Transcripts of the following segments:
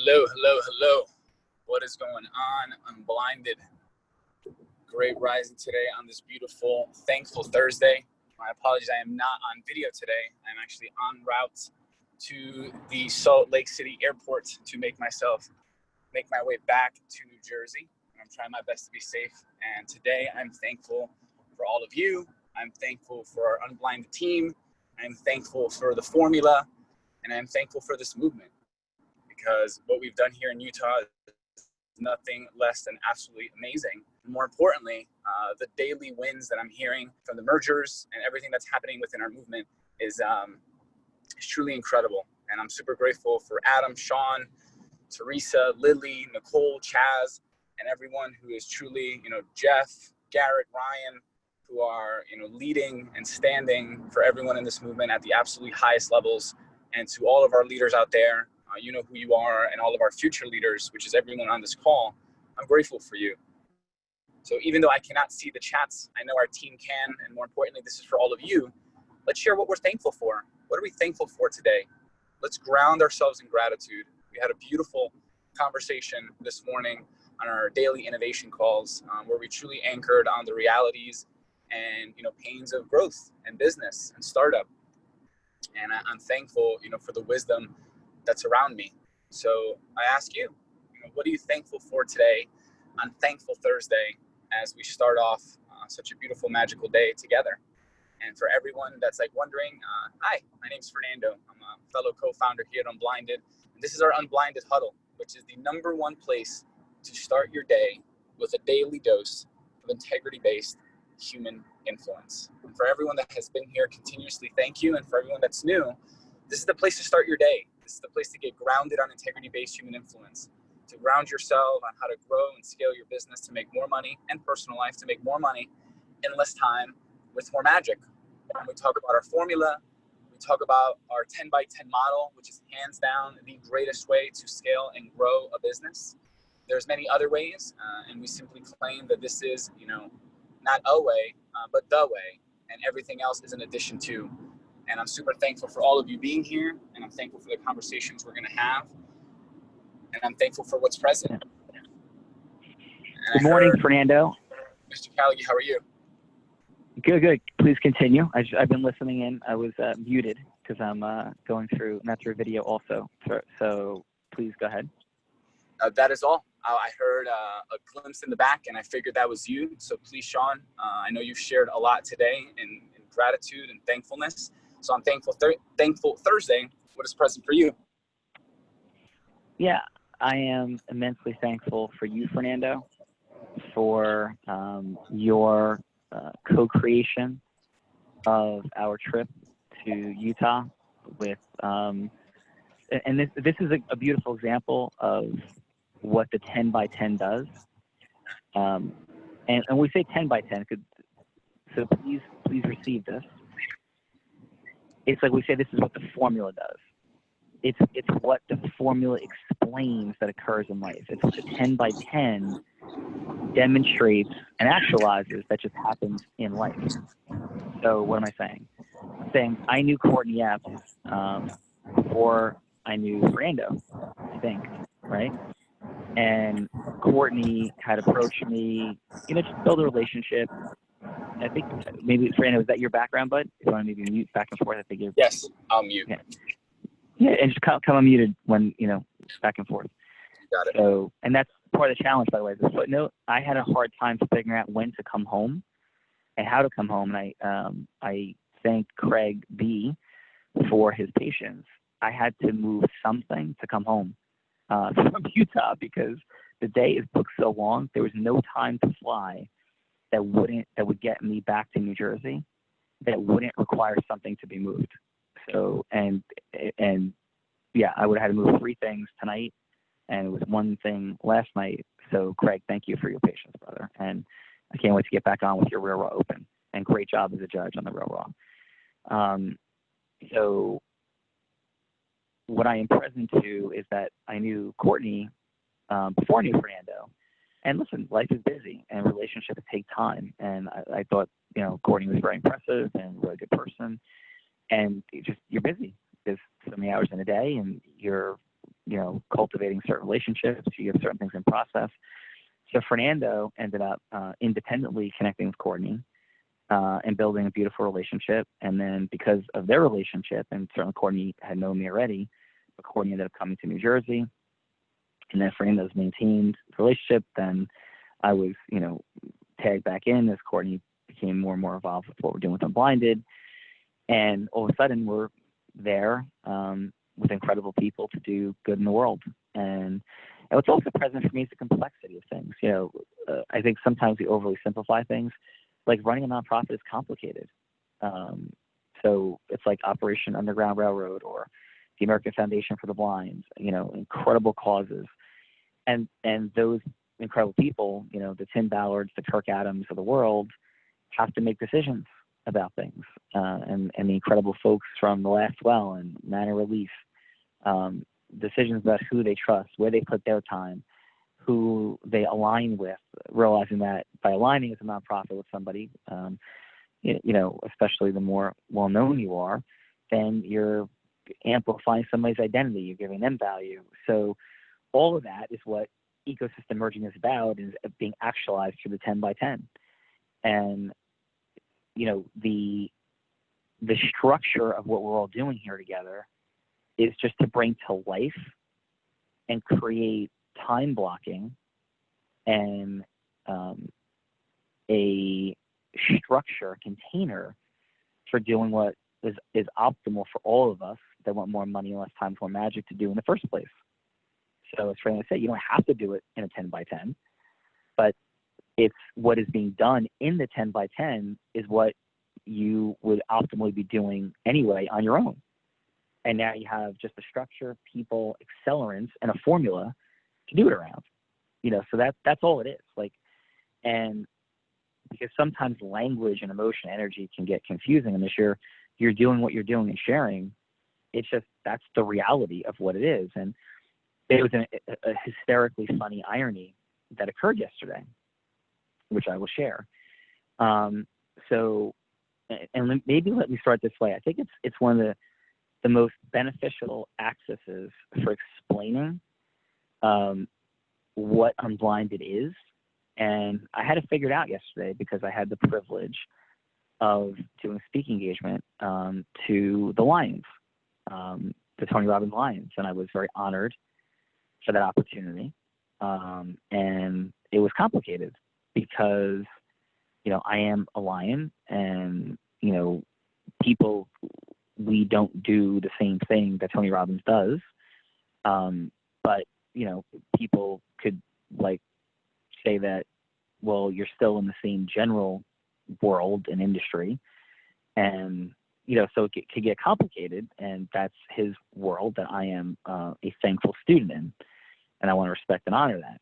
Hello, hello, hello. What is going on? Unblinded. Great rising today on this beautiful, thankful Thursday. My apologies, I am not on video today. I'm actually en route to the Salt Lake City airport to make my way back to New Jersey. I'm trying my best to be safe. And today I'm thankful for all of you. I'm thankful for our Unblinded team. I'm thankful for the formula. And I'm thankful for this movement, because what we've done here in Utah is nothing less than absolutely amazing. More importantly, the daily wins that I'm hearing from the mergers and everything that's happening within our movement is truly incredible. And I'm super grateful for Adam, Sean, Teresa, Lily, Nicole, Chaz, and everyone who is truly, Jeff, Garrett, Ryan, who are, leading and standing for everyone in this movement at the absolutely highest levels. And to all of our leaders out there, you know who you are, and all of our future leaders, which is everyone on this call, I'm grateful for you. So even though I cannot see the chats, I know our team can, and more importantly, this is for all of you. Let's share what we're thankful for. What are we thankful for today? Let's ground ourselves in gratitude. We had a beautiful conversation this morning on our daily innovation calls, where we truly anchored on the realities and pains of growth and business and startup. And I'm thankful, for the wisdom that's around me. So I ask you, what are you thankful for today on Thankful Thursday, as we start off such a beautiful, magical day together? And for everyone that's wondering, hi, my name's Fernando. I'm a fellow co-founder here at Unblinded. And this is our Unblinded Huddle, which is the #1 place to start your day with a daily dose of integrity-based human influence. And for everyone that has been here continuously, thank you. And for everyone that's new, this is the place to start your day. This is the place to get grounded on integrity-based human influence, to ground yourself on how to grow and scale your business, to make more money, and personal life, to make more money in less time with more magic. And we talk about our formula. We talk about our 10x10 model, which is hands down the greatest way to scale and grow a business. There's many other ways, and we simply claim that this is, not a way, but the way, and everything else is an addition to. And I'm super thankful for all of you being here, and I'm thankful for the conversations we're going to have, and I'm thankful for what's present. Good morning, Fernando. Mr. Callaghan, how are you? Good. Please continue. I've been listening in. I was muted because I'm going through video also. So please go ahead. That is all. I heard a glimpse in the back, and I figured that was you. So please, Sean, I know you've shared a lot today in gratitude and thankfulness. So I'm thankful Thursday. What is present for you? Yeah, I am immensely thankful for you, Fernando, for your co-creation of our trip to Utah with, and this is a beautiful example of what the 10x10 does. And we say 10x10, so please receive this. It's like we say, this is what the formula does. It's what the formula explains that occurs in life. It's what the 10x10 demonstrates and actualizes that just happens in life. So what am I saying? I'm saying I knew Courtney Epps before I knew Fernando, I think, right? And Courtney had approached me, just build a relationship. I think maybe, Fernando, is that your background, bud? If you want to maybe mute back and forth, I think you're... Yes, I'll mute. Yeah, and just come unmuted when, back and forth. Got it. So, and that's part of the challenge, by the way. The footnote, I had a hard time figuring out when to come home and how to come home. And I thank Craig B for his patience. I had to move something to come home from Utah because the day is booked so long. There was no time to fly that would get me back to New Jersey that wouldn't require something to be moved. So, and yeah, I would have had to move 3 things tonight, and it was 1 thing last night. So Craig, thank you for your patience, brother. And I can't wait to get back on with your Real Raw Open, and great job as a judge on the Real Raw. So what I am present to is that I knew Courtney before I knew Fernando. And listen, life is busy and relationships take time. And I thought, Courtney was very impressive and a really good person. And you're busy. There's so many hours in a day, and you're cultivating certain relationships. You have certain things in process. So Fernando ended up independently connecting with Courtney and building a beautiful relationship. And then because of their relationship, and certainly Courtney had known me already, but Courtney ended up coming to New Jersey. And then Fernando's maintained the relationship. Then I was, tagged back in as Courtney became more and more involved with what we're doing with Unblinded. And all of a sudden we're there with incredible people to do good in the world. And what's also present for me is the complexity of things. I think sometimes we overly simplify things. Like running a nonprofit is complicated. So it's like Operation Underground Railroad or the American Foundation for the Blind, incredible causes. And those incredible people, the Tim Ballards, the Kirk Adams of the world, have to make decisions about things. And the incredible folks from The Last Well and Manor Relief, decisions about who they trust, where they put their time, who they align with, realizing that by aligning as a nonprofit with somebody, especially the more well-known you are, then you're amplifying somebody's identity, you're giving them value. So all of that is what ecosystem merging is about, is being actualized through the 10 by 10. And, the structure of what we're all doing here together is just to bring to life and create time blocking and a structure, container for doing what is optimal for all of us that want more money, less time, more magic to do in the first place. So as Fran said, you don't have to do it in a 10 by 10, but it's what is being done in the 10 by 10 is what you would optimally be doing anyway on your own. And now you have just a structure, people, accelerants, and a formula to do it around. So that's all it is. And because sometimes language and emotion, energy can get confusing, and as you're doing what you're doing and sharing, it's just, that's the reality of what it is. And there was a hysterically funny irony that occurred yesterday, which I will share. And maybe let me start this way. I think it's one of the most beneficial accesses for explaining what Unblinded is. And I had it figured out yesterday because I had the privilege of doing a speaking engagement to the Lions, the Tony Robbins Lions. And I was very honored for that opportunity. And it was complicated because, I am a lion, and, people, we don't do the same thing that Tony Robbins does. But, people could say that, well, you're still in the same general world and industry. And, so it could get complicated, and that's his world that I am a thankful student in. And I want to respect and honor that.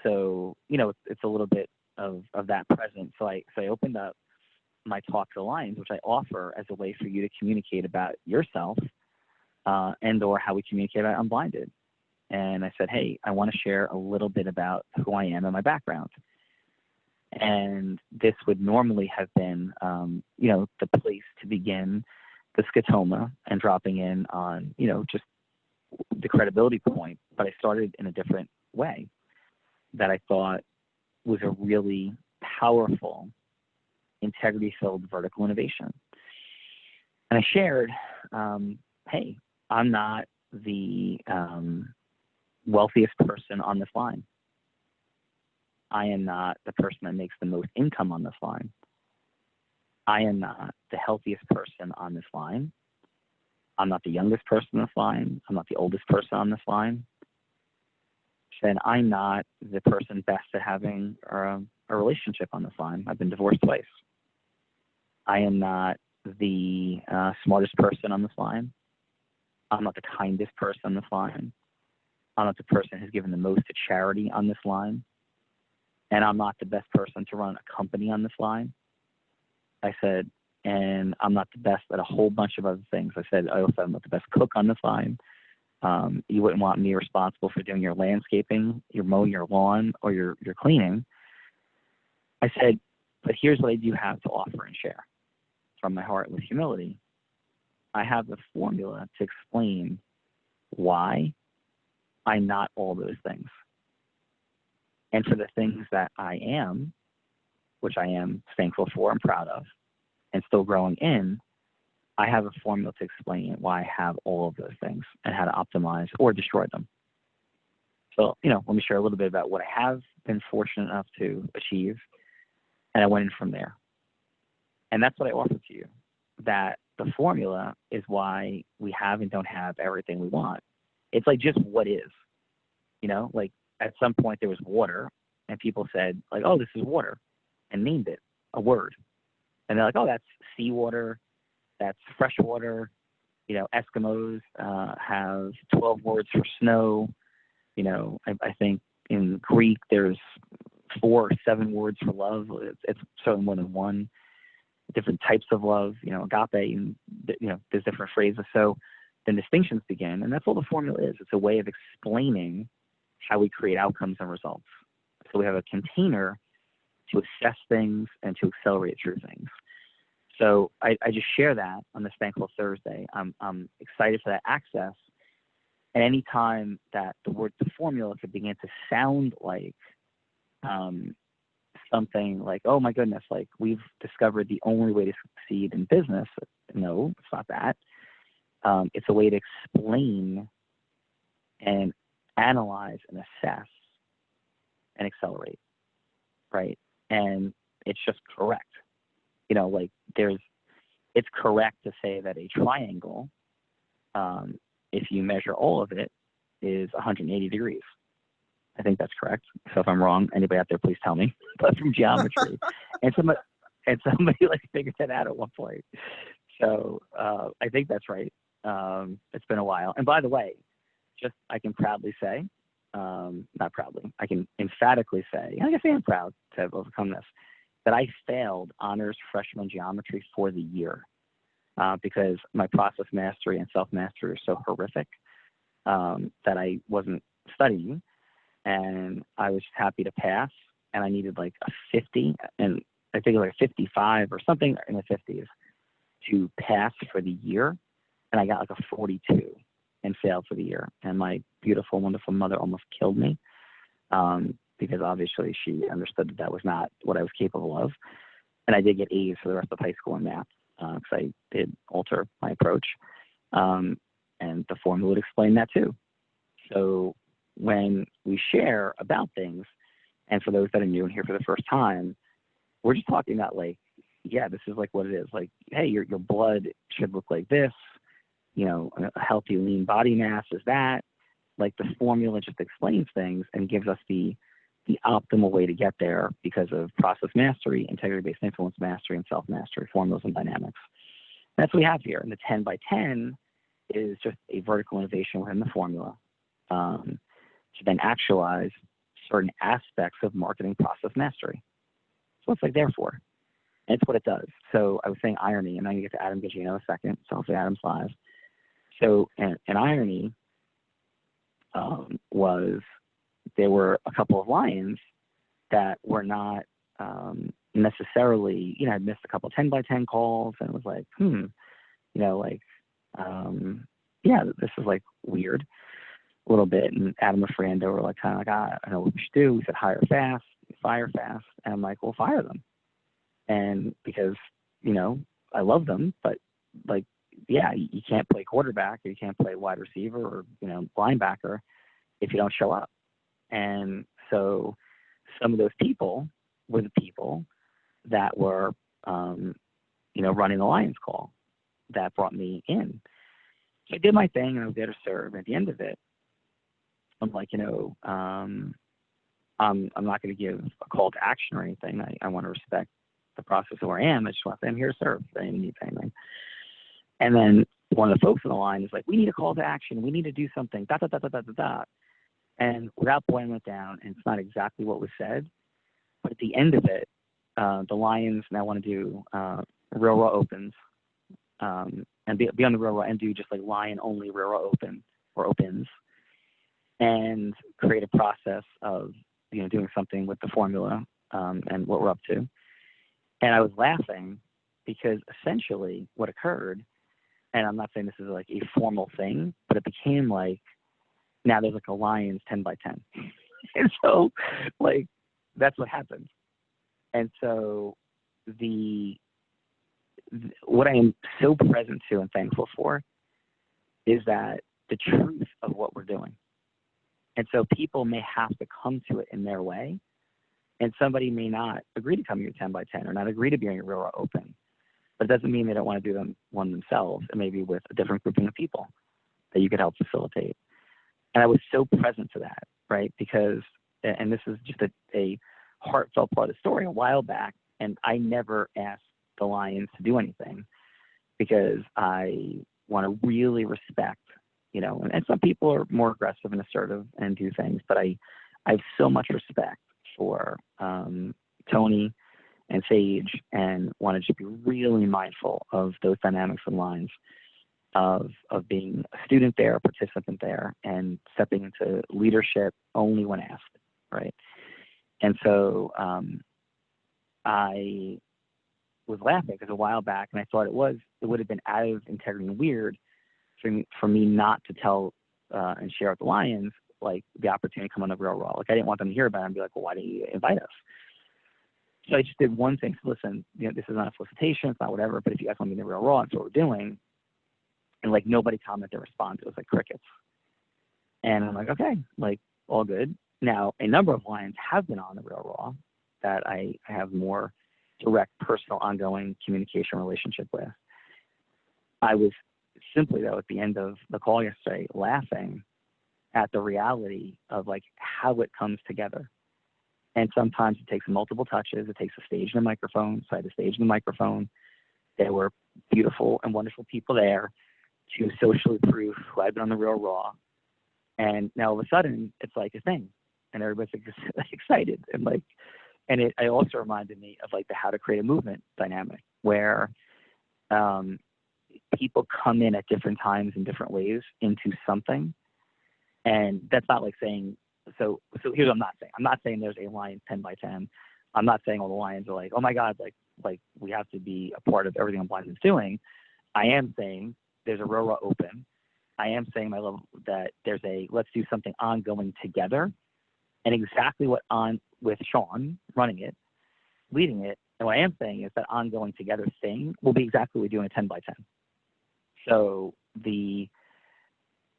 So, it's a little bit of that present. So I opened up my talk to the Lions, which I offer as a way for you to communicate about yourself and or how we communicate about Unblinded. And I said, hey, I want to share a little bit about who I am and my background. And this would normally have been, the place to begin the scotoma and dropping in on, just the credibility point. But I started in a different way that I thought was a really powerful, integrity-filled vertical innovation. And I shared, hey, I'm not the wealthiest person on this line. I am not the person that makes the most income on this line. I am not the healthiest person on this line. I'm not the youngest person on this line. I'm not the oldest person on this line. And I'm not the person best at having a relationship on this line. I've been divorced twice. I am not the smartest person on this line. I'm not the kindest person on this line. I'm not the person who's given the most to charity on this line. And I'm not the best person to run a company on this line. I said, and I'm not the best at a whole bunch of other things. I said, I also am not the best cook on this line. You wouldn't want me responsible for doing your landscaping, your mowing your lawn, or your cleaning. I said, but here's what I do have to offer and share from my heart with humility. I have the formula to explain why I'm not all those things. And for the things that I am, which I am thankful for and proud of, and still growing in, I have a formula to explain why I have all of those things and how to optimize or destroy them. So, let me share a little bit about what I have been fortunate enough to achieve, and I went in from there. And that's what I offer to you, that the formula is why we have and don't have everything we want. It's like just what is, like at some point there was water and people said like, oh, this is water, and named it a word. And they're like, oh, that's seawater, that's fresh water. Eskimos have 12 words for snow. I think in Greek there's 4 or 7 words for love. It's certainly more than one. Different types of love, agape, and there's different phrases. So then distinctions begin, and that's all the formula is. It's a way of explaining how we create outcomes and results. So we have a container to assess things and to accelerate through things. So I just share that on this Thankful Thursday. I'm excited for that access. And any time that the word the formula could begin to sound like something like, oh my goodness, like we've discovered the only way to succeed in business. No, it's not that. It's a way to explain and analyze and assess and accelerate, right? And it's just correct. It's correct to say that a triangle, if you measure all of it, is 180 degrees. I think that's correct. So if I'm wrong, anybody out there, please tell me. But from geometry, and somebody like figured that out at one point. So I think that's right. It's been a while. And by the way, I can proudly say, not proudly, I can emphatically say, I guess I am proud to have overcome this, that I failed honors freshman geometry for the year because my process mastery and self-mastery are so horrific that I wasn't studying. And I was happy to pass, and I needed like a 50, and I think it was like 55 or something in the 50s to pass for the year. And I got like a 42 and failed for the year. And my beautiful, wonderful mother almost killed me because obviously she understood that was not what I was capable of. And I did get A's for the rest of high school in math because I did alter my approach. And the formula would explain that too. So when we share about things, and for those that are new and here for the first time, we're just talking about like, yeah, this is like what it is. Like, hey, your blood should look like this. A healthy lean body mass is that. Like the formula just explains things and gives us the optimal way to get there because of process mastery, integrity-based influence mastery, and self-mastery, formulas and dynamics. And that's what we have here. And the 10 by 10 is just a vertical innovation within the formula to then actualize certain aspects of marketing process mastery. So it's like therefore, and it's what it does. So I was saying irony, and I'm going to get to Adam Gugino in a second, so hopefully Adam's live. So an irony was there were a couple of lines that were not necessarily, I'd missed a couple 10 by 10 calls, and it was like, this is like weird a little bit. And Adam and Fernando were like, kind of like, I don't know what we should do. We said hire fast, fire fast. And I'm like, well, fire them. And because, I love them, but like, yeah, you can't play quarterback or you can't play wide receiver or, linebacker if you don't show up. And so some of those people were the people that were, running the Lions call that brought me in. So I did my thing and I was there to serve. And at the end of it, I'm like, I'm not going to give a call to action or anything. I want to respect the process of where I am. I just want to say I'm here to serve. I didn't need anything. And then one of the folks on the line is like, we need a call to action. We need to do something. Da, da, da, da, da, da, da. And without boiling it down, and it's not exactly what was said, but at the end of it, the Lions now want to do real raw opens and be on the real raw and do just like lion only real raw open or opens and create a process of, doing something with the formula and what we're up to. And I was laughing because essentially what occurred, and I'm not saying this is like a formal thing, but it became like, now there's like a Lions 10 by 10. And so like, that's what happened. And so what I am so present to and thankful for is that the truth of what we're doing. And so people may have to come to it in their way, and somebody may not agree to come to your 10 by 10 or not agree to be on your real raw open. But it doesn't mean they don't want to do one themselves, and maybe with a different grouping of people that you could help facilitate. And I was so present to that, right? Because, and this is just a heartfelt part of the story, a while back, and I never asked the Lions to do anything because I want to really respect, you know, and some people are more aggressive and assertive and do things, but I have so much respect for Tony and Sage, and wanted to be really mindful of those dynamics and lines of being a student there, a participant there, and stepping into leadership only when asked, right? And so I was laughing because a while back, and I thought it would have been out of integrity and weird for me not to tell and share with the Lions like the opportunity to come on the real raw. Like I didn't want them to hear about it and be like, well, why didn't you invite us? So I just did one thing. So listen, you know, this is not a solicitation, it's not whatever, but if you guys want me in the real raw, that's what we're doing. And like nobody commented or responded. It was like crickets. And I'm like, okay, like all good. Now, a number of Lions have been on the real raw that I have more direct, personal, ongoing communication relationship with. I was simply, though, at the end of the call yesterday, laughing at the reality of like how it comes together. And sometimes it takes multiple touches. It takes a stage and a microphone. So I had a stage and a microphone. There were beautiful and wonderful people there to socially prove who I'd been on the real raw. And now all of a sudden, it's like a thing. And everybody's like excited. And it also reminded me of like the how to create a movement dynamic where people come in at different times in different ways into something. And that's not like saying, so here's what I'm not saying. I'm not saying there's a Lions 10 by 10. I'm not saying all the Lions are like, oh my God, like we have to be a part of everything Unblinded is doing. I am saying there's a real raw open. I am saying my level that there's let's do something ongoing together, and exactly what on with Sean running it, leading it. And what I am saying is that ongoing together thing will be exactly what we do in a 10 by 10. So the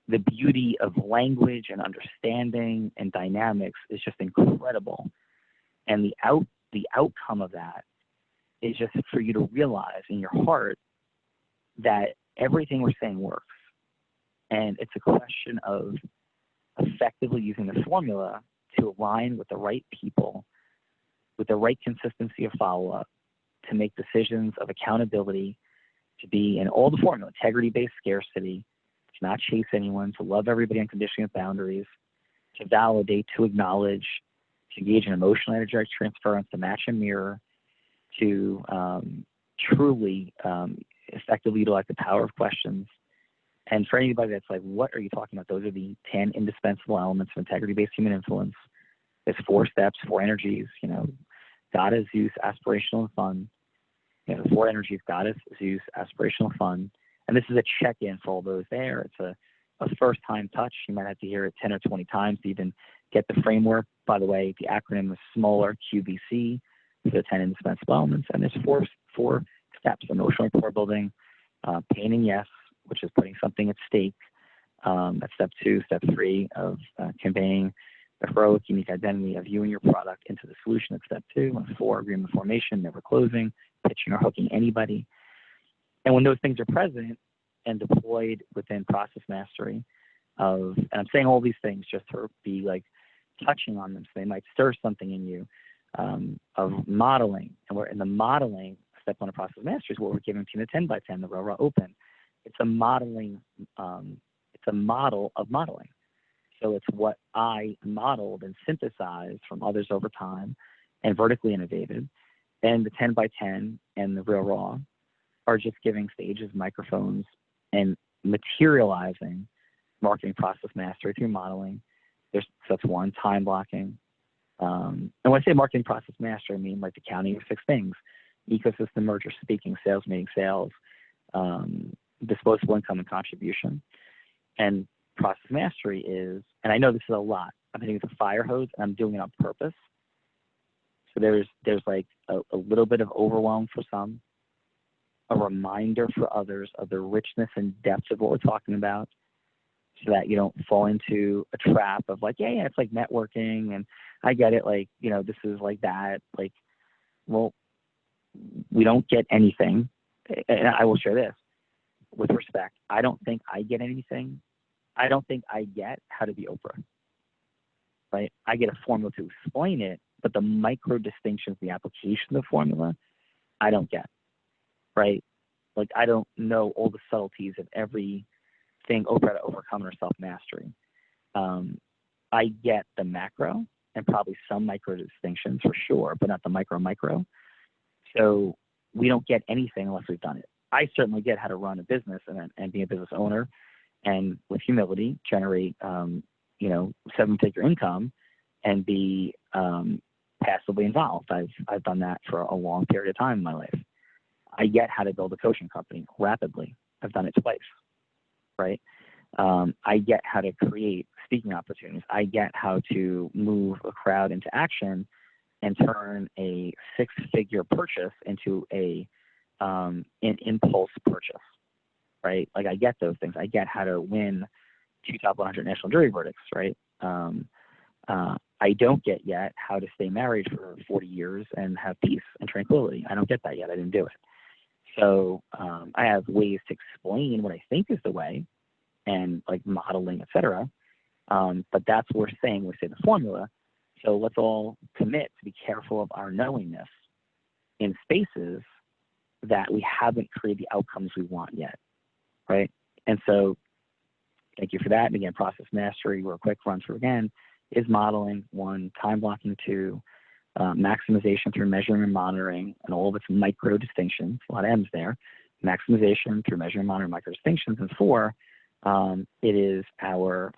beauty of language and understanding and dynamics is just incredible. And the outcome of that is just for you to realize in your heart that everything we're saying works. And it's a question of effectively using the formula to align with the right people, with the right consistency of follow-up, to make decisions of accountability, to be in all the formula, integrity-based scarcity, to not chase anyone, to love everybody unconditionally with boundaries, to validate, to acknowledge, to engage in emotional energetic transference, to match and mirror, to truly effectively utilize the power of questions. And for anybody that's like, what are you talking about? Those are the 10 indispensable elements of integrity-based human influence. There's 4 steps, 4 energies, you know, Goddess, Zeus, aspirational and fun. You know, the 4 energies, Goddess, Zeus, aspirational, fun. And this is a check-in for all those there. It's a first-time touch. You might have to hear it 10 or 20 times to even get the framework. By the way, the acronym is SMALLER, QBC, for the 10 indispensable elements. And there's 4 steps: emotional rapport building, pain and yes, which is putting something at stake. That's step 2. Step 3 of conveying the heroic, unique identity of you and your product into the solution. That's step 2. And 4, agreement formation, never closing, pitching or hooking anybody. And when those things are present and deployed within process mastery and I'm saying all these things just to be like touching on them, so they might stir something in you, of modeling. And we're in the modeling, step 1 of process mastery is what we're giving to the 10 by 10, the real raw open. It's a modeling, it's a model of modeling. So it's what I modeled and synthesized from others over time and vertically innovated. And the 10 by 10 and the real raw are just giving stages, microphones, and materializing marketing process mastery through modeling. That's 1, time blocking. And when I say marketing process mastery, I mean like the counting of 6 things: ecosystem, merger, speaking, sales, meeting, sales, disposable income and contribution. And process mastery is, and I know this is a lot, I'm hitting with a fire hose and I'm doing it on purpose. So there's like a little bit of overwhelm for some, a reminder for others of the richness and depth of what we're talking about, so that you don't fall into a trap of like, yeah, it's like networking and I get it, like, you know, this is like that. Like, well, we don't get anything. And I will share this with respect. I don't think I get anything. I don't think I get how to be Oprah, right? I get a formula to explain it, but the micro distinctions, the application of the formula, I don't get, right? Like, I don't know all the subtleties of everything Oprah had to overcome in her self-mastery. I get the macro and probably some micro distinctions for sure, but not the micro. So we don't get anything unless we've done it. I certainly get how to run a business and be a business owner, and with humility generate, 7-figure income and be passively involved. I've done that for a long period of time in my life. I get how to build a coaching company rapidly. I've done it twice, right? I get how to create speaking opportunities. I get how to move a crowd into action and turn a 6-figure purchase into an impulse purchase, right? Like, I get those things. I get how to win 2 top 100 national jury verdicts, right? I don't get yet how to stay married for 40 years and have peace and tranquility. I don't get that yet. I didn't do it. So I have ways to explain what I think is the way, and like modeling, etc. But that's what we're saying. We say the formula. So let's all commit to be careful of our knowingness in spaces that we haven't created the outcomes we want yet, right? And so thank you for that. And again, process mastery, real quick run through again, is modeling. 1, time blocking. 2, maximization through measuring and monitoring and all of its micro distinctions, a lot of M's there. Maximization through measuring and monitoring micro distinctions. And 4, it is our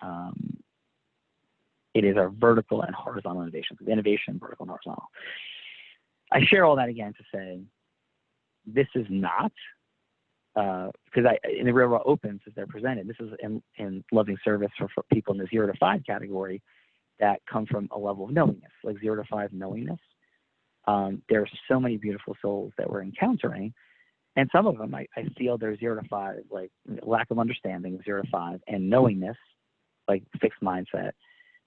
vertical and horizontal innovations. Innovation, vertical and horizontal. I share all that again to say this is not, because in the Real Raw Opens as they're presented, this is in loving service for people in the 0 to 5 category that come from a level of knowingness, like 0 to 5 knowingness. There are so many beautiful souls that we're encountering, and some of them I feel they're 0 to 5, like lack of understanding, 0 to 5, and knowingness, like fixed mindset,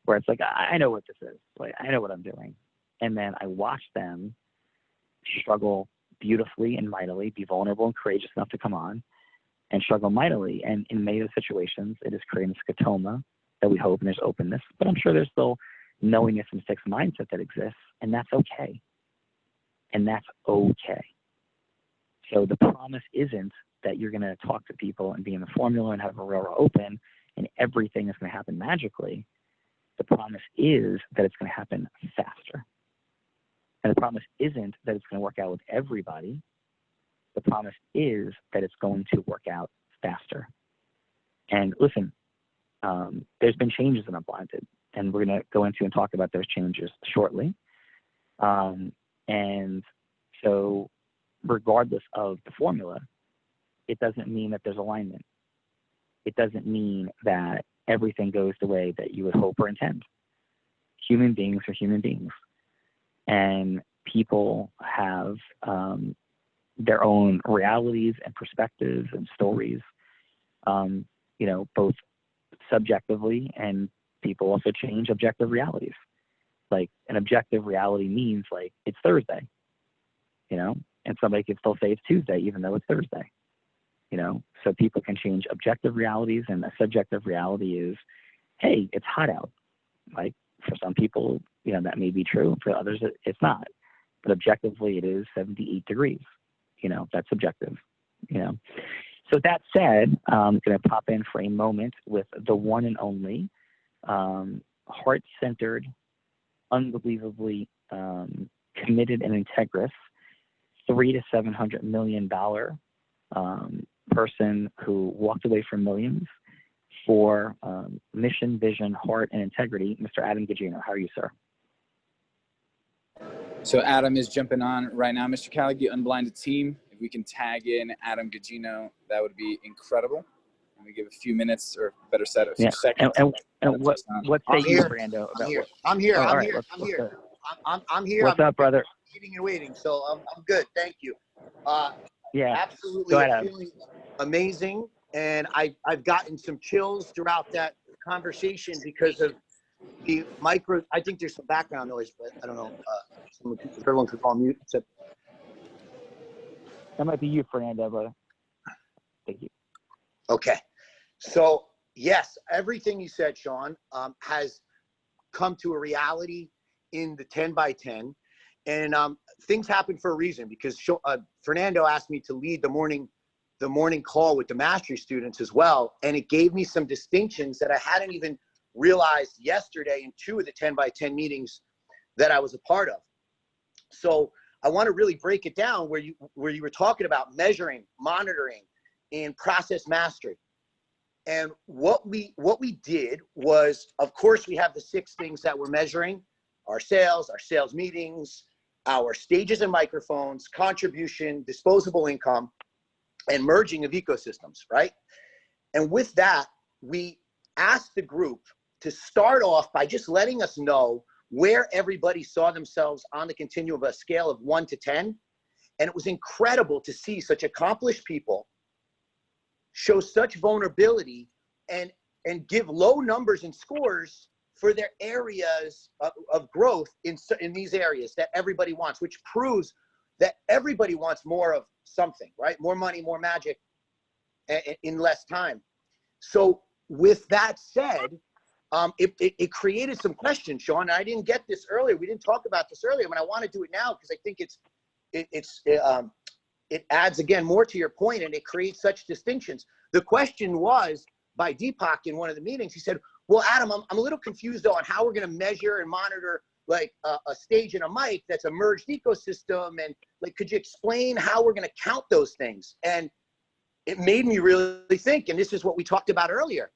where it's like, I know what this is, like I know what I'm doing. And then I watch them struggle beautifully and mightily, be vulnerable and courageous enough to come on and struggle mightily. And in many of the situations, it is creating a scotoma that we hope, and there's openness, but I'm sure there's still knowingness and fixed mindset that exists, and that's okay. And that's okay. So the promise isn't that you're going to talk to people and be in the formula and have a Real Raw Open and everything is going to happen magically. The promise is that it's going to happen faster. And the promise isn't that it's going to work out with everybody. The promise is that it's going to work out faster. And listen, there's been changes in Unblinded, and we're going to go into and talk about those changes shortly. And so regardless of the formula, it doesn't mean that there's alignment. It doesn't mean that everything goes the way that you would hope or intend. Human beings are human beings. And people have their own realities and perspectives and stories, both subjectively, and people also change objective realities. Like an objective reality means like it's Thursday, and somebody can still say it's Tuesday even though it's Thursday, so people can change objective realities, and a subjective reality is, hey, it's hot out. Like for some people, that may be true. For others, it's not. But objectively, it is 78 degrees. That's subjective. So that said, I'm going to pop in for a moment with the one and only heart-centered, unbelievably committed and integrous $300 to $700 million person who walked away from millions for mission, vision, heart, and integrity, Mr. Adam Gugino. How are you, sir? So Adam is jumping on right now. Mr. Callagy, Unblinded team, if we can tag in Adam Gugino, that would be incredible. And we give a few minutes, or better said, a few seconds. And what say you, Fernando, about what? I'm here. Oh, I'm all right, here. let's go. I'm here. What's up, brother? Eating and waiting, so I'm good. Thank you. Yeah. Absolutely feeling amazing, and I've gotten some chills throughout that conversation because of the micro. I think there's some background noise, but I don't know. Everyone could call mute. Except that might be you, Fernando, brother. Thank you. Okay. So yes, everything you said, Sean, has come to a reality in the 10 by 10, and things happen for a reason, because Fernando asked me to lead the morning call with the mastery students as well, and it gave me some distinctions that I hadn't even realized yesterday in 2 of the 10 by 10 meetings that I was a part of. So I want to really break it down where you were talking about measuring, monitoring, and process mastery. And what we did was, of course, we have the 6 things that we're measuring: our sales meetings, our stages and microphones, contribution, disposable income, and merging of ecosystems, right? And with that, we asked the group to start off by just letting us know where everybody saw themselves on the continuum of a scale of 1 to 10. And it was incredible to see such accomplished people show such vulnerability and give low numbers and scores for their areas of growth in these areas that everybody wants, which proves that everybody wants more of something, right? More money, more magic in less time. So with that said, it created some questions, Sean. And I didn't get this earlier. We didn't talk about this earlier, but I want to do it now because I think it adds again more to your point, and it creates such distinctions. The question was by Deepak in one of the meetings. He said, "Well, Adam, I'm a little confused though on how we're going to measure and monitor like a stage and a mic that's a merged ecosystem, and like, could you explain how we're going to count those things?" And it made me really think, and this is what we talked about earlier.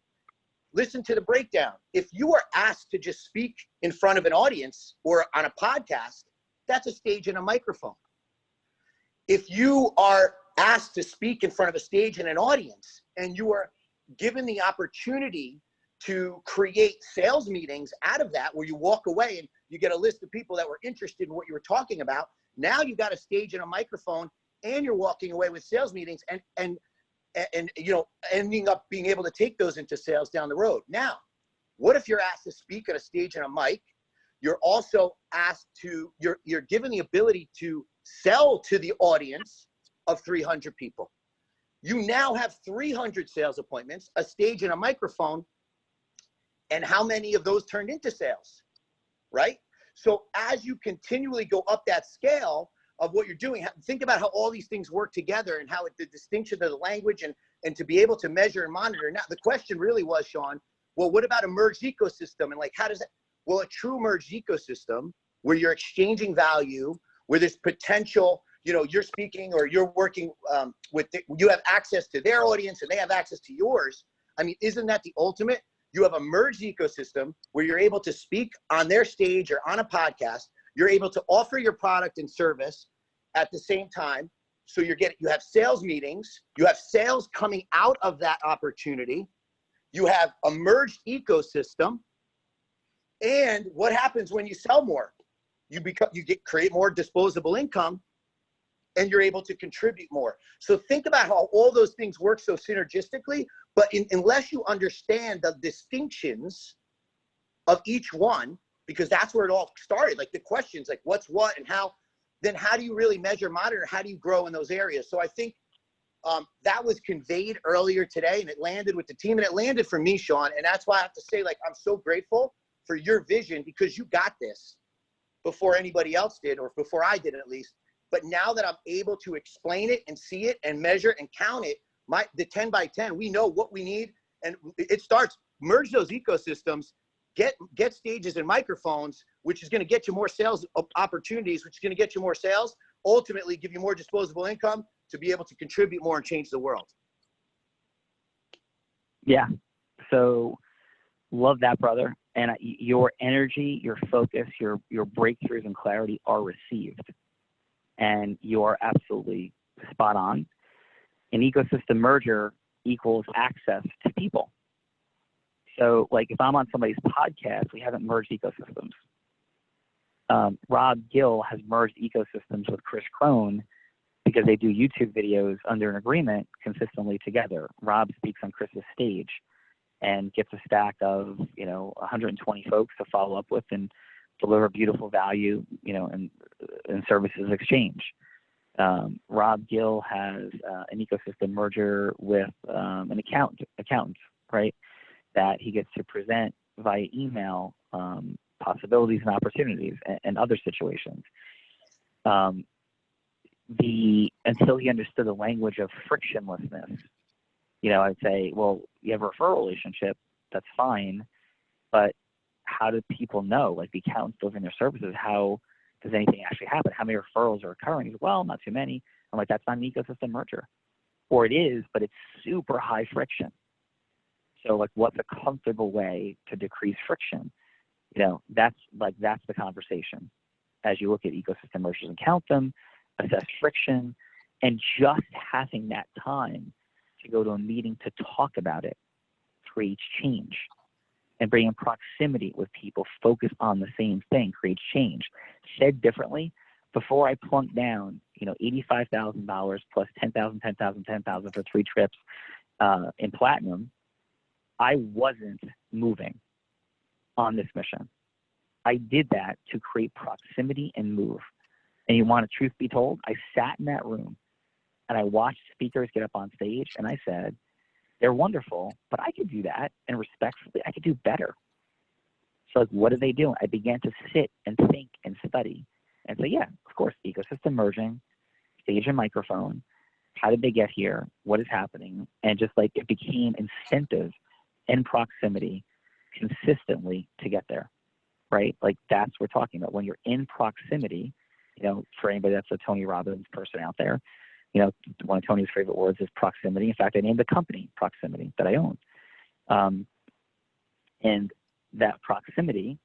Listen to the breakdown. If you are asked to just speak in front of an audience or on a podcast, that's a stage and a microphone. If you are asked to speak in front of a stage and an audience, and you are given the opportunity to create sales meetings out of that, where you walk away and you get a list of people that were interested in what you were talking about, now you've got a stage and a microphone, and you're walking away with sales meetings and you know, ending up being able to take those into sales down the road. Now, what if you're asked to speak on a stage and a mic? You're also asked to, you're given the ability to sell to the audience of 300 people. You now have 300 sales appointments, a stage and a microphone, and how many of those turned into sales, right? So as you continually go up that scale of what you're doing, think about how all these things work together and how the distinction of the language and to be able to measure and monitor. Now, the question really was, Sean, well, what about a merged ecosystem? And like, how does that, well, a true merged ecosystem where you're exchanging value, where there's potential, you know, you're speaking or you're working you have access to their audience and they have access to yours. I mean, isn't that the ultimate? You have a merged ecosystem where you're able to speak on their stage or on a podcast. You're able to offer your product and service at the same time. So you have sales meetings, you have sales coming out of that opportunity. You have a merged ecosystem. And what happens when you sell more? You create more disposable income, and you're able to contribute more. So think about how all those things work so synergistically, but unless you understand the distinctions of each one, because that's where it all started, like the questions, like what's what and how, then how do you really measure, monitor, how do you grow in those areas? So I think that was conveyed earlier today, and it landed with the team, and it landed for me, Sean, and that's why I have to say, like, I'm so grateful for your vision, because you got this before anybody else did, or before I did at least. But now that I'm able to explain it and see it and measure and count it, the 10 by 10, we know what we need, and it starts, merge those ecosystems, get stages and microphones, which is going to get you more sales opportunities, which is going to get you more sales, ultimately give you more disposable income to be able to contribute more and change the world. Yeah. So love that, brother. And your energy, your focus, your breakthroughs and clarity are received. And you are absolutely spot on. An ecosystem merger equals access to people. So like if I'm on somebody's podcast, we haven't merged ecosystems. Rob Gill has merged ecosystems with Chris Crone because they do YouTube videos under an agreement consistently together. Rob speaks on Chris's stage and gets a stack of, 120 folks to follow up with and deliver beautiful value, and services exchange. Rob Gill has an ecosystem merger with an accountant, right? That he gets to present via email possibilities and opportunities and other situations. Until he understood the language of frictionlessness, I'd say, well, you have a referral relationship, that's fine, but how do people know? Like the accountants delivering their services, how does anything actually happen? How many referrals are occurring? He's like, well, not too many. I'm like, that's not an ecosystem merger. Or it is, but it's super high friction. So like, what's a comfortable way to decrease friction? That's the conversation. As you look at ecosystem mergers and count them, assess friction, and just having that time to go to a meeting to talk about it creates change. And bringing proximity with people focused on the same thing creates change. Said differently, before I plunk down, $85,000 plus 10,000, 10,000, 10,000 for 3 trips in platinum, I wasn't moving on this mission. I did that to create proximity and move. And you want a truth be told? I sat in that room and I watched speakers get up on stage and I said, they're wonderful, but I could do that, and respectfully, I could do better. So like, what are they doing? I began to sit and think and study and say, yeah, of course, ecosystem merging, stage and microphone, how did they get here? What is happening? And just like it became incentive and proximity consistently to get there, right? Like that's what we're talking about. When you're in proximity, for anybody that's a Tony Robbins person out there, one of Tony's favorite words is proximity. In fact, I named the company Proximity that I own. And that proximity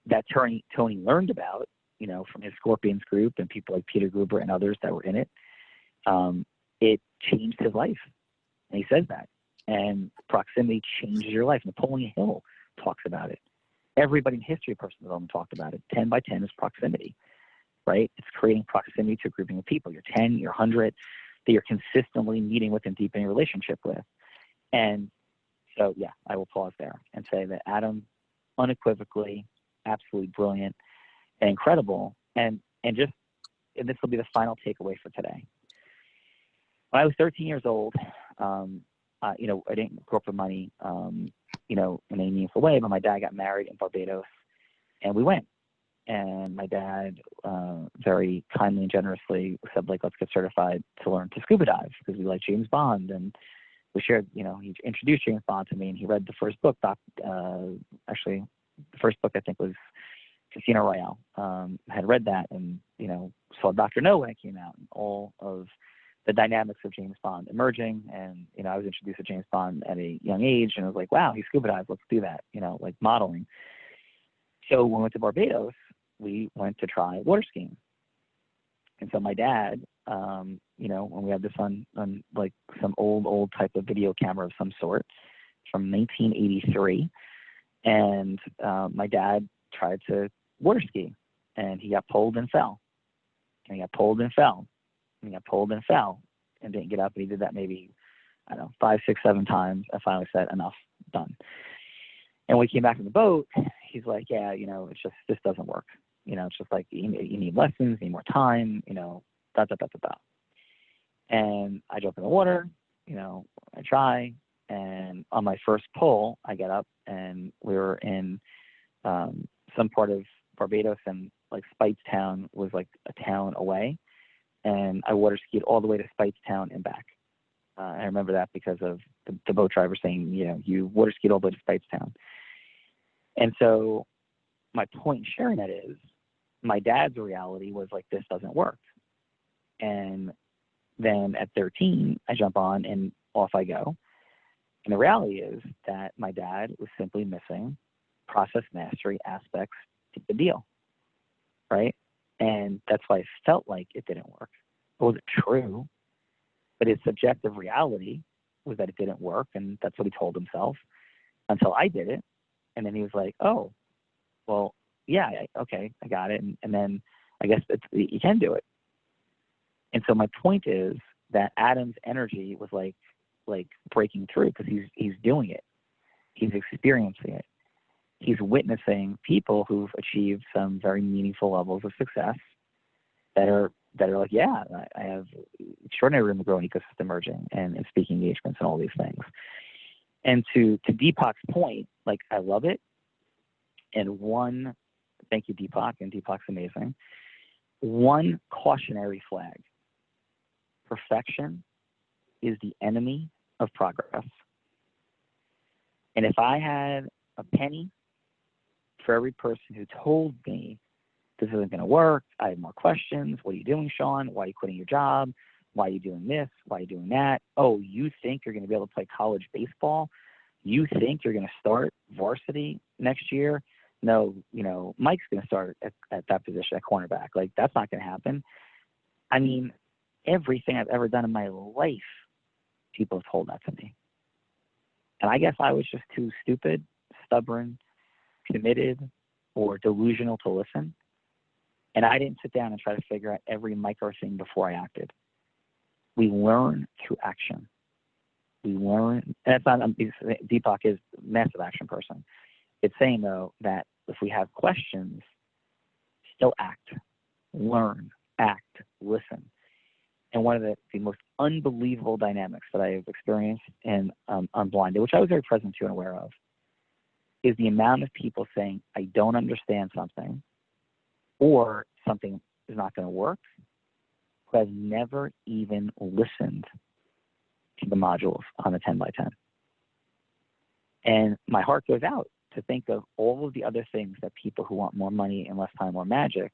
that Tony learned about, from his Scorpions group and people like Peter Gruber and others that were in it, it changed his life. And he says that. And proximity changes your life. Napoleon Hill talks about it. Everybody in history of personal development talked about it. 10 by 10 is proximity. Right? It's creating proximity to a grouping of people. You're 10, you're 100, that you're consistently meeting with and deepening a relationship with. And so, yeah, I will pause there and say that Adam, unequivocally, absolutely brilliant and incredible. And this will be the final takeaway for today. When I was 13 years old, I didn't grow up with money, in any meaningful way, but my dad got married in Barbados and we went. And my dad very kindly and generously said, like, let's get certified to learn to scuba dive because we like James Bond. And we shared, he introduced James Bond to me and he read the first book. Actually, the first book I think was Casino Royale. I had read that and, saw Dr. No when it came out and all of the dynamics of James Bond emerging. And, I was introduced to James Bond at a young age and I was like, wow, he scuba dives. Let's do that, like modeling. So when we went to Barbados, we went to try water skiing. And so my dad, when we had this on like some old type of video camera of some sort from 1983, and my dad tried to water ski and he got pulled and fell. And he got pulled and fell. And he got pulled and fell and didn't get up. And he did that maybe, 5, 6, 7 times. I finally said, enough, done. And when we came back in the boat, he's like, yeah, it's just, this doesn't work. It's just like, you need lessons, you need more time, da. And I jump in the water, I try. And on my first pull, I get up and we were in some part of Barbados and like Spitestown was like a town away. And I water skied all the way to Spitestown and back. I remember that because of the boat driver saying, you water skied all the way to Spitestown. And so my point in sharing that is my dad's reality was like, this doesn't work. And then at 13, I jump on and off I go. And the reality is that my dad was simply missing process mastery aspects to the deal, right? And that's why I felt like it didn't work. Was it true? But his subjective reality was that it didn't work, and that's what he told himself until I did it. And then he was like, oh, well, yeah, okay, I got it. And then I guess you can do it. And so my point is that Adam's energy was like breaking through because he's doing it. He's experiencing it. He's witnessing people who've achieved some very meaningful levels of success that are like, yeah, I have extraordinary room to grow in ecosystem merging and speaking engagements and all these things. And to Deepak's point, like, I love it. And thank you, Deepak, and Deepak's amazing. One cautionary flag: perfection is the enemy of progress. And if I had a penny for every person who told me this isn't going to work, I have more questions. What are you doing, Sean? Why are you quitting your job? Why are you doing this? Why are you doing that? Oh, you think you're going to be able to play college baseball? You think you're going to start varsity next year? No, Mike's going to start at that position at cornerback. Like, that's not going to happen. I mean, everything I've ever done in my life, people have told that to me. And I guess I was just too stupid, stubborn, committed, or delusional to listen. And I didn't sit down and try to figure out every micro thing before I acted. We learn through action. We learn, and it's not, Deepak is a massive action person. It's saying, though, that if we have questions, still act, learn, act, listen. And one of the most unbelievable dynamics that I have experienced in Unblinded, which I was very present to and aware of, is the amount of people saying, I don't understand something, or something is not going to work, who have never even listened to the modules on the 10 by 10. And my heart goes out to think of all of the other things that people who want more money and less time, more magic,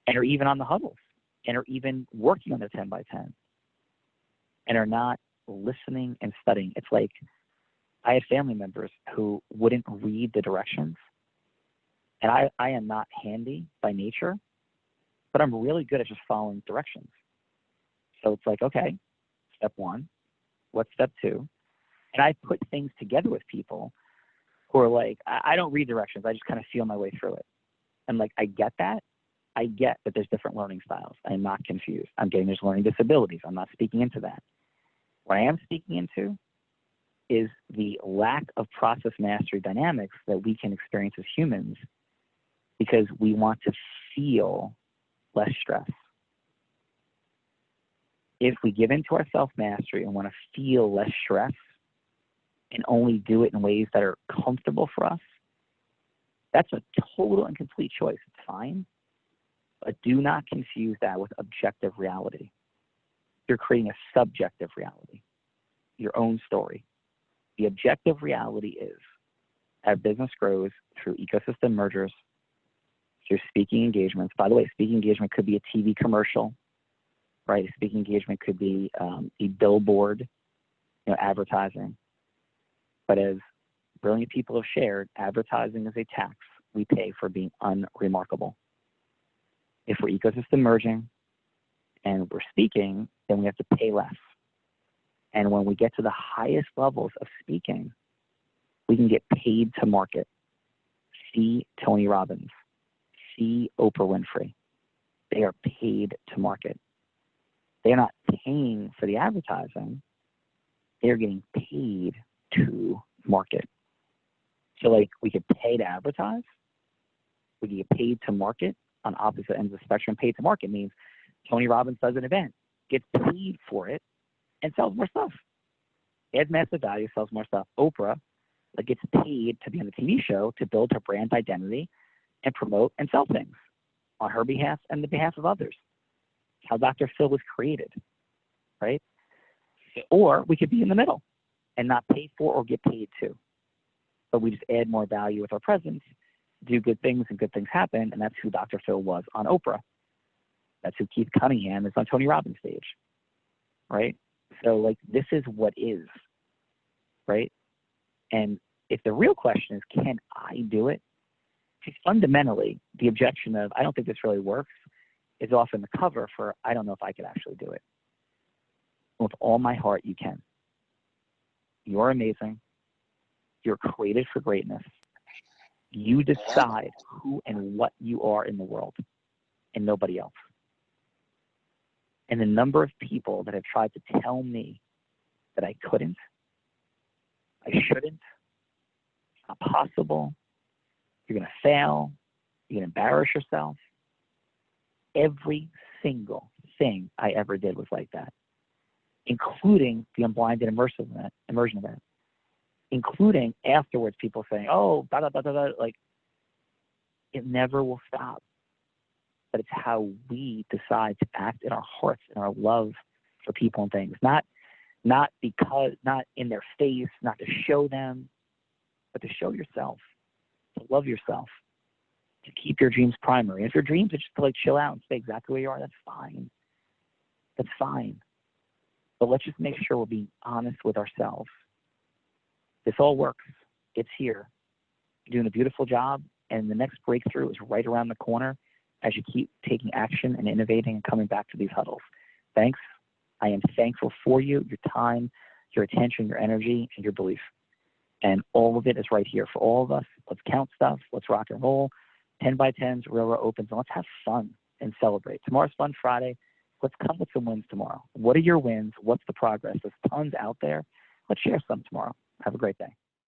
and are even on the huddles, and are even working on their 10 by 10, and are not listening and studying. It's like I had family members who wouldn't read the directions. And I am not handy by nature, but I'm really good at just following directions. So it's like, okay, step one, what's step two? And I put things together with people who are like, I don't read directions. I just kind of feel my way through it. And like, I get that. I get that there's different learning styles. I'm not confused. I'm getting there's learning disabilities. I'm not speaking into that. What I am speaking into is the lack of process mastery dynamics that we can experience as humans because we want to feel less stress. If we give into our self-mastery and want to feel less stress and only do it in ways that are comfortable for us, that's a total and complete choice. It's fine, but do not confuse that with objective reality. You're creating a subjective reality, your own story. The objective reality is our business grows through ecosystem mergers, through speaking engagements. By the way, speaking engagement could be a TV commercial, right? A speaking engagement could be a billboard, advertising. But as brilliant people have shared, advertising is a tax we pay for being unremarkable. If we're ecosystem merging and we're speaking, then we have to pay less. And when we get to the highest levels of speaking, we can get paid to market. See Tony Robbins. See Oprah Winfrey. They are paid to market. They're not paying for the advertising. They're getting paid to market. So like we could pay to advertise. We can get paid to market on opposite ends of the spectrum. Paid to market means Tony Robbins does an event, gets paid for it, and sells more stuff. Adds massive value, sells more stuff. Oprah gets paid to be on the TV show to build her brand identity and promote and sell things on her behalf and the behalf of others. It's how Dr. Phil was created, right? Or we could be in the middle and not pay for or get paid to. But we just add more value with our presence, do good things, and good things happen, and that's who Dr. Phil was on Oprah. That's who Keith Cunningham is on Tony Robbins' stage, right? So like this is what is, right? And if the real question is, can I do it? Because fundamentally, the objection of, I don't think this really works, is often the cover for, I don't know if I could actually do it. With all my heart, you can. You're amazing. You're created for greatness. You decide who and what you are in the world, and nobody else. And the number of people that have tried to tell me that I couldn't, I shouldn't, it's not possible, you're going to fail, you're going to embarrass yourself. Every single thing I ever did was like that, including the Unblinded immersion event, including afterwards people saying, oh, da, da, da, da, da, like, it never will stop. But it's how we decide to act in our hearts and our love for people and things. Not in their face, not to show them, but to show yourself, to love yourself, to keep your dreams primary. And if your dreams are just to like chill out and stay exactly where you are, that's fine. That's fine. But let's just make sure we're being honest with ourselves. This all works. It's here. You're doing a beautiful job, and the next breakthrough is right around the corner as you keep taking action and innovating and coming back to these huddles. Thanks. I am thankful for you, your time, your attention, your energy, and your belief. And all of it is right here for all of us. Let's count stuff. Let's rock and roll. 10 by 10s, railroad opens, and let's have fun and celebrate. Tomorrow's Fun Friday. Let's come with some wins tomorrow. What are your wins? What's the progress? There's tons out there. Let's share some tomorrow. Have a great day.